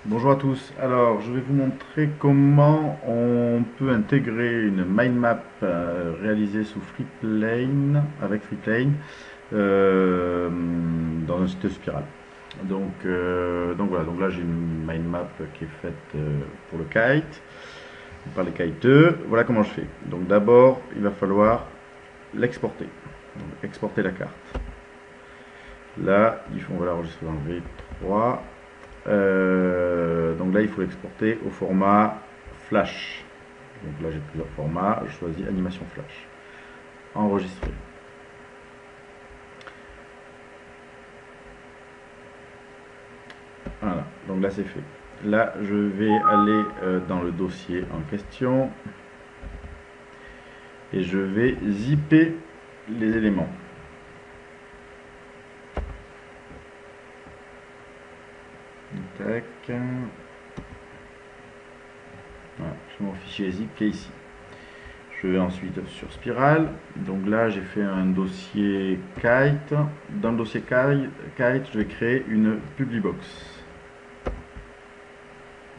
Bonjour à tous. Alors, je vais vous montrer comment on peut intégrer une mind map réalisée sous Freeplane, avec Freeplane, dans un site Spiral. Donc voilà, donc là j'ai une mind map qui est faite pour le kite, par les kiteux. Voilà comment je fais. Donc d'abord, il va falloir l'exporter. Donc exporter la carte. Là, on va l'enregistrer dans V3. Donc là, il faut l'exporter au format Flash. Donc là, j'ai plusieurs formats. Je choisis animation Flash. Enregistrer. Voilà, donc là, c'est fait. Là, je vais aller dans le dossier en question et je vais zipper les éléments. Tac. Voilà, j'ai mon fichier zip qui est ici. Je vais ensuite sur Spiral. Donc là, j'ai fait un dossier Kite. Dans le dossier Kite, je vais créer une Publibox.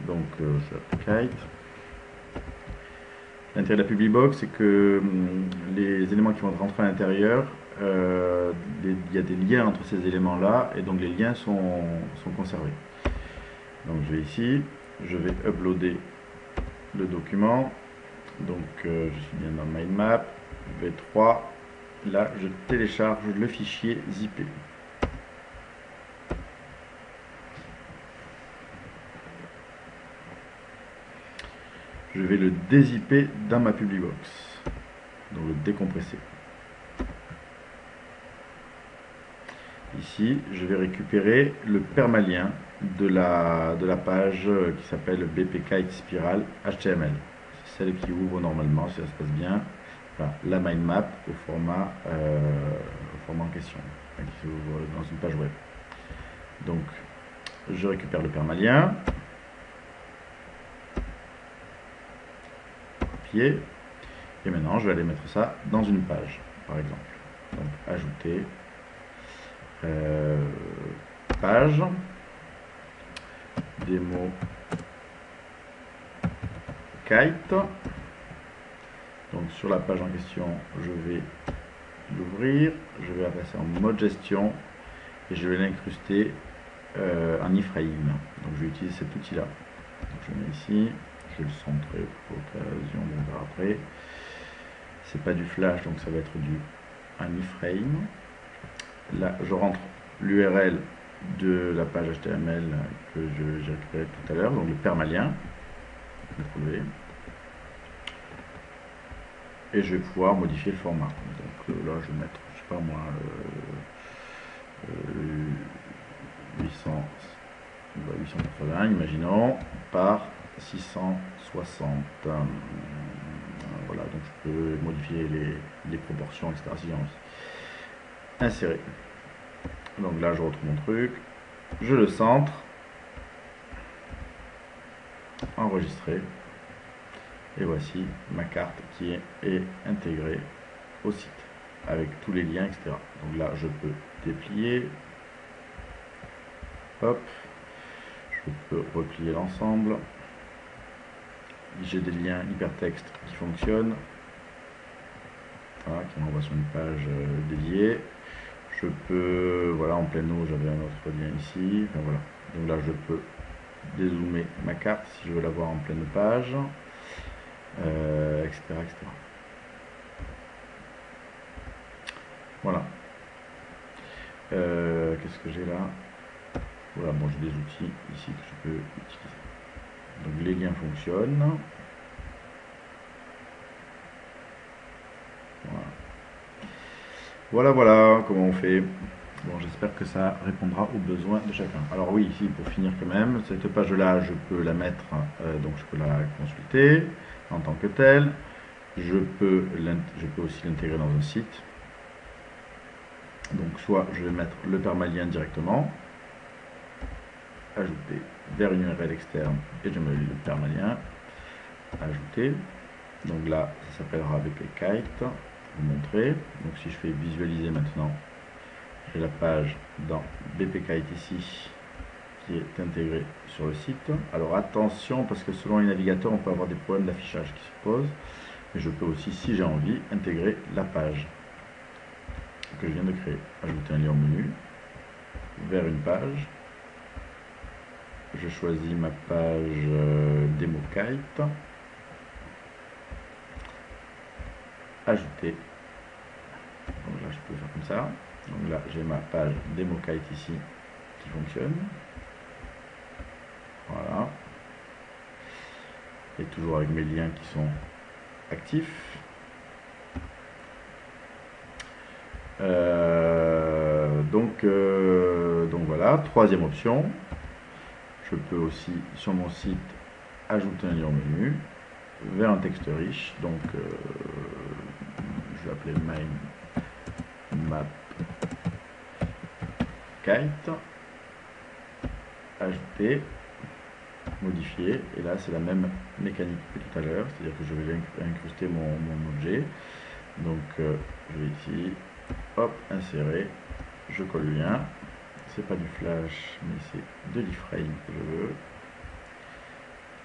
Donc, je Kite. L'intérêt de la Publibox, c'est que les éléments qui vont rentrer à l'intérieur, il y a des liens entre ces éléments-là, et donc les liens sont conservés. Donc, je vais ici, je vais uploader le document. Donc je suis bien dans Mind Map, V3. Là, je télécharge le fichier zippé. Je vais le dézipper dans ma Publibox. Donc le décompresser. Ici, je vais récupérer le permalien de la page qui s'appelle BPKite Spiral HTML. C'est celle qui ouvre normalement, si ça se passe bien. Voilà, la mind map au format en question, qui s'ouvre dans une page web. Donc, je récupère le permalien, copier, et maintenant je vais aller mettre ça dans une page, par exemple. Donc, ajouter, page, démo, kite. Donc sur la page en question, je vais l'ouvrir, je vais la passer en mode gestion et je vais l'incruster en iframe. Donc je vais utiliser cet outil là. Donc je mets ici, je vais le centrer pour l'occasion, on verra après. C'est pas du flash, donc ça va être du un iframe. Là je rentre l'URL de la page HTML que j'ai récupéré tout à l'heure, donc le permalien. Et je vais pouvoir modifier le format. Donc là, je vais mettre, je sais pas moi, 800, 880, imaginons, par 660. Voilà, donc je peux modifier les proportions, etc. si j'ai envie. Insérer. Donc là, je retrouve mon truc. Je le centre. Enregistrer. Et voici ma carte qui est intégrée au site avec tous les liens, etc. Donc là, je peux déplier. Hop. Je peux replier l'ensemble. J'ai des liens hypertextes qui fonctionnent. Voilà, qui m'envoie sur une page dédiée. Je peux, voilà, en pleine eau, j'avais un autre lien ici. Enfin, voilà. Donc là, je peux dézoomer ma carte si je veux la voir en pleine page. Etc., etc. Voilà. Qu'est-ce que j'ai là? Voilà, bon, j'ai des outils ici que je peux utiliser. Donc les liens fonctionnent. Voilà. Voilà, voilà comment on fait. Bon, j'espère que ça répondra aux besoins de chacun. Alors oui, ici, pour finir quand même, cette page-là, je peux la mettre, donc je peux la consulter en tant que telle. Je peux aussi l'intégrer dans un site. Donc soit je vais mettre le permalien directement, ajouter vers une URL externe et je mets le permalien, ajouter. Donc là, ça s'appellera BPKite, vous montrer. Donc si je fais visualiser maintenant, j'ai la page dans BPKite ici qui est intégré sur le site. Alors attention, parce que selon les navigateurs, on peut avoir des problèmes d'affichage qui se posent. Mais je peux aussi, si j'ai envie, intégrer la page que je viens de créer. Ajouter un lien au menu, vers une page. Je choisis ma page DemoKite. Ajouter. Donc là, je peux faire comme ça. Donc là, j'ai ma page DemoKite ici qui fonctionne. Voilà. Et toujours avec mes liens qui sont actifs. Donc voilà, troisième option. Je peux aussi sur mon site ajouter un lien au menu vers un texte riche. Donc je vais appeler map kite, ajouter, modifier, et là c'est la même mécanique que tout à l'heure, c'est-à-dire que je vais incruster mon objet. Donc je vais ici, hop, insérer, je colle le lien, c'est pas du flash mais c'est de l'iframe que je veux.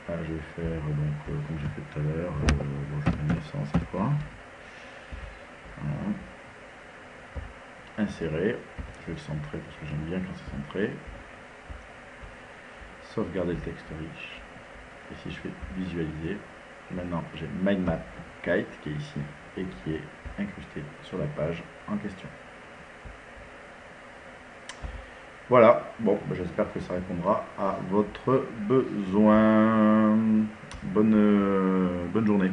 Là je vais faire donc comme j'ai fait tout à l'heure, bon, je mets 900 cette fois. Voilà. Insérer, je vais le centrer parce que j'aime bien quand c'est centré. Sauvegarder le texte riche. Et si je fais visualiser, maintenant j'ai MindMap Kite qui est ici et qui est incrusté sur la page en question. Voilà, bon, j'espère que ça répondra à votre besoin. Bonne journée.